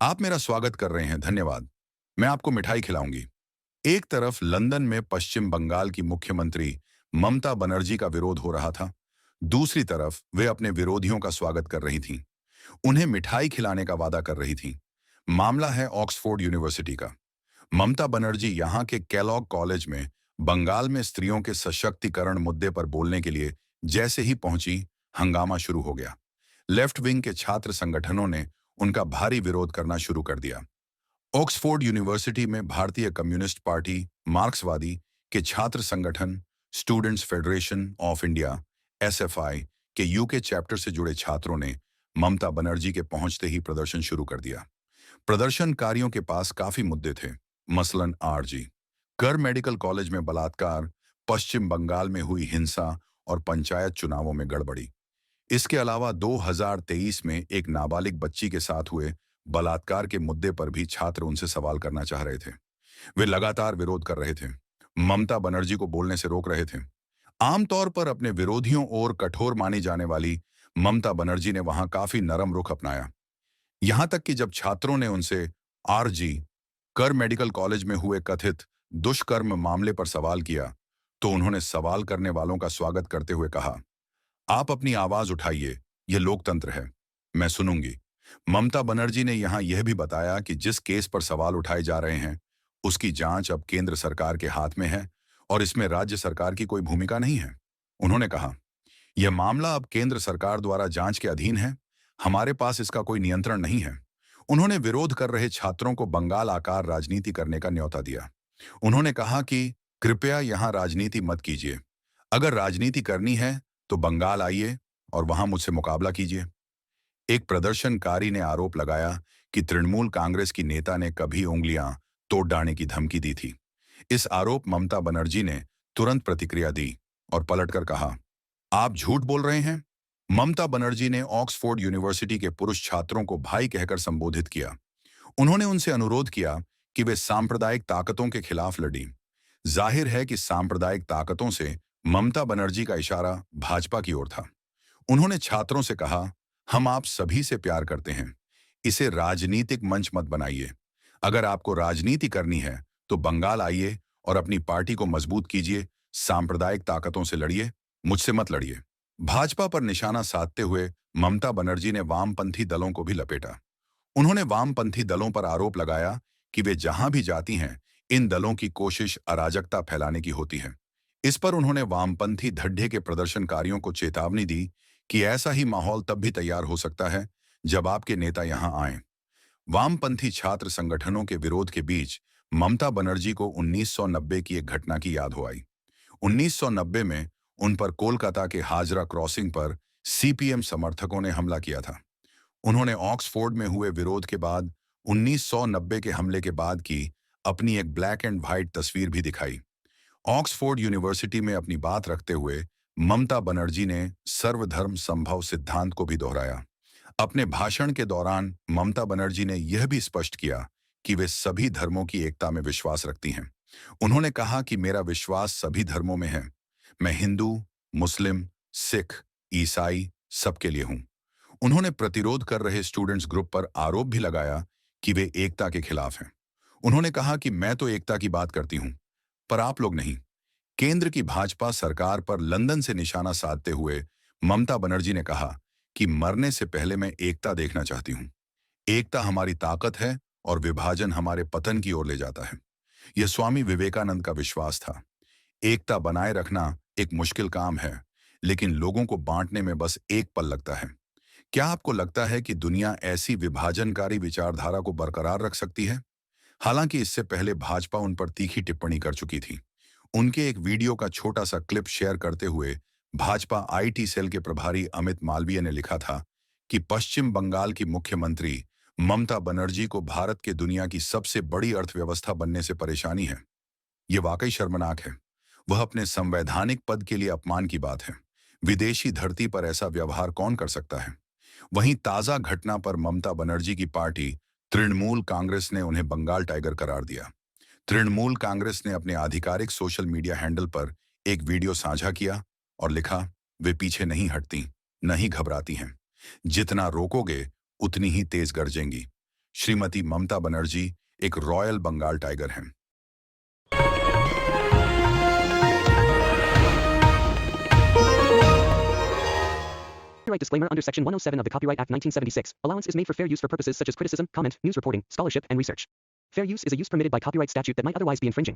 आप मेरा स्वागत कर रहे हैं, धन्यवाद। मैं आपको मिठाई खिलाऊंगी। एक तरफ लंदन में पश्चिम बंगाल की मुख्यमंत्री ममता बनर्जी का विरोध हो रहा था। दूसरी तरफ वे अपने विरोधियों का स्वागत कर रही थीं। उन्हें मिठाई खिलाने का वादा कर रही थीं। मामला है ऑक्सफोर्ड यूनिवर्सिटी का। ममता बनर्जी यहाँ के केलॉग कॉलेज में बंगाल में स्त्रियों के सशक्तिकरण मुद्दे पर बोलने के लिए जैसे ही पहुंची, हंगामा शुरू हो गया। लेफ्ट विंग के छात्र संगठनों ने उनका भारी विरोध करना शुरू कर दिया। ऑक्सफोर्ड यूनिवर्सिटी में भारतीय कम्युनिस्ट पार्टी, मार्क्सवादी के छात्र संगठन, students federation of India (SFI) के यूके चैप्टर से जुड़े छात्रों ने ममता बनर्जी के पहुंचते ही प्रदर्शन शुरू कर दिया। प्रदर्शनकारियों के पास काफी मुद्दे थे, मसलन आरजी, कर मेडिकल कॉलेज में बलात्कार, पश्चिम बंगाल में हुई हिंसा और पंचायत चुनावों में गड़बड़ी। इसके अलावा 2023 में एक नाबालिग बच्ची के साथ हुए बलात्कार के मुद्दे पर भी छात्र उनसे सवाल करना चाह रहे थे। वे लगातार विरोध कर रहे थे, ममता बनर्जी को बोलने से रोक रहे थे। आमतौर पर अपने विरोधियों और कठोर मानी जाने वाली ममता बनर्जी ने वहां काफी नरम रुख अपनाया। यहां तक कि जब छात्रों ने उनसे आरजी, कर मेडिकल कॉलेज में हुए कथित दुष्कर्म मामले पर सवाल किया, तो उन्होंने सवाल करने वालों का स्वागत करते हुए कहा, आप अपनी आवाज उठाइए, यह लोकतंत्र है, मैं सुनूंगी। ममता बनर्जी ने यहां यह भी बताया कि जिस केस पर सवाल उठाए जा रहे हैं, उसकी जांच अब केंद्र सरकार के हाथ में है और इसमें राज्य सरकार की कोई भूमिका नहीं है। उन्होंने कहा, यह मामला अब केंद्र सरकार द्वारा जांच के अधीन है, हमारे पास इसका कोई नियंत्रण नहीं है। उन्होंने विरोध कर रहे छात्रों को बंगाल आकार राजनीति करने का न्योता दिया। उन्होंने कहा कि कृपया यहां राजनीति मत कीजिए। अगर राजनीति करनी है तो बंगाल आइए और वहां मुझसे मुकाबला कीजिए। एक प्रदर्शनकारी ने आरोप लगाया कि तृणमूल कांग्रेस की नेता ने कभी उंगलियां तोड़ डालने की धमकी दी थी। इस आरोप ममता बनर्जी ने तुरंत प्रतिक्रिया दी और पलटकर कहा, आप झूठ बोल रहे हैं। ममता बनर्जी ने ऑक्सफोर्ड यूनिवर्सिटी के पुरुष छात्रों को भाई कहकर संबोधित किया। उन्होंने उनसे अनुरोध किया कि वे सांप्रदायिक ताकतों के खिलाफ लड़ी। जाहिर है कि सांप्रदायिक ताकतों से ममता बनर्जी का इशारा भाजपा की ओर था। उन्होंने छात्रों से कहा, हम आप सभी से प्यार करते हैं, इसे राजनीतिक मंच मत बनाइए। अगर आपको राजनीति करनी है तो बंगाल आइए और अपनी पार्टी को मजबूत कीजिए, सांप्रदायिक ताकतों से लड़िए, मुझसे मत लड़िए। भाजपा पर निशाना साधते हुए ममता बनर्जी ने वामपंथी दलों को भी लपेटा। उन्होंने वामपंथी दलों पर आरोप लगाया कि वे जहां भी जाती हैं, इन दलों की कोशिश अराजकता फैलाने की होती है। इस पर उन्होंने वामपंथी धड्ढे के प्रदर्शनकारियों को चेतावनी दी कि ऐसा ही माहौल तब भी तैयार हो सकता है जब आपके नेता यहां आएं। वामपंथी छात्र संगठनों के विरोध के बीच ममता बनर्जी को 1990 की एक घटना की याद हो आई। 1990 में उन पर कोलकाता के हाजरा क्रॉसिंग पर सीपीएम समर्थकों ने हमला किया था। उन्होंने ऑक्सफोर्ड में हुए विरोध के बाद 1990 के हमले के बाद की अपनी एक ब्लैक एंड व्हाइट तस्वीर भी दिखाई। ऑक्सफोर्ड यूनिवर्सिटी में अपनी बात रखते हुए ममता बनर्जी ने सर्वधर्म संभव सिद्धांत को भी दोहराया। अपने भाषण के दौरान ममता बनर्जी ने यह भी स्पष्ट किया कि वे सभी धर्मों की एकता में विश्वास रखती हैं। उन्होंने कहा कि मेरा विश्वास सभी धर्मों में है। मैं हिंदू, मुस्लिम, सिख, ईसाई सबके लिए हूं। उन्होंने प्रतिरोध कर रहे स्टूडेंट्स ग्रुप पर आरोप भी लगाया कि वे एकता के खिलाफ हैं। उन्होंने कहा कि मैं तो एकता की बात करती हूं, पर आप लोग नहीं। केंद्र की भाजपा सरकार पर लंदन से निशाना साधते हुए ममता बनर्जी ने कहा कि मरने से पहले मैं एकता देखना चाहती हूं। एकता हमारी ताकत है और विभाजन हमारे पतन की ओर ले जाता है। यह स्वामी विवेकानंद का विश्वास था। एकता बनाए रखना एक मुश्किल काम है, लेकिन लोगों को बांटने में बस एक पल लगता है। क्या आपको लगता है कि दुनिया ऐसी विभाजनकारी विचारधारा को बरकरार रख सकती है? हालांकि इससे पहले भाजपा उन पर तीखी टिप्पणी कर चुकी थी। उनके एक वीडियो का छोटा सा क्लिप शेयर करते हुए भाजपा आईटी सेल के प्रभारी अमित मालवीय ने लिखा था कि पश्चिम बंगाल की मुख्यमंत्री ममता बनर्जी को भारत के दुनिया की सबसे बड़ी अर्थव्यवस्था बनने से परेशानी है। ये वाकई शर्मनाक है। वह अपने संवैधानिक पद के लिए अपमान की बात है। विदेशी धरती पर ऐसा व्यवहार कौन कर सकता है? वहीं ताजा घटना पर ममता बनर्जी की पार्टी तृणमूल कांग्रेस ने उन्हें बंगाल टाइगर करार दिया। तृणमूल कांग्रेस ने अपने आधिकारिक सोशल मीडिया हैंडल पर एक वीडियो साझा किया और लिखा, वे पीछे नहीं हटती, नहीं घबराती हैं। जितना रोकोगे उतनी ही तेज गरजेंगी। श्रीमती ममता बनर्जी एक रॉयल बंगाल टाइगर हैं। Copyright disclaimer under Section 107 of the Copyright Act 1976. Allowance is made for fair use for purposes such as criticism, comment, news reporting, scholarship, and research. Fair use is a use permitted by copyright statute that might otherwise be infringing.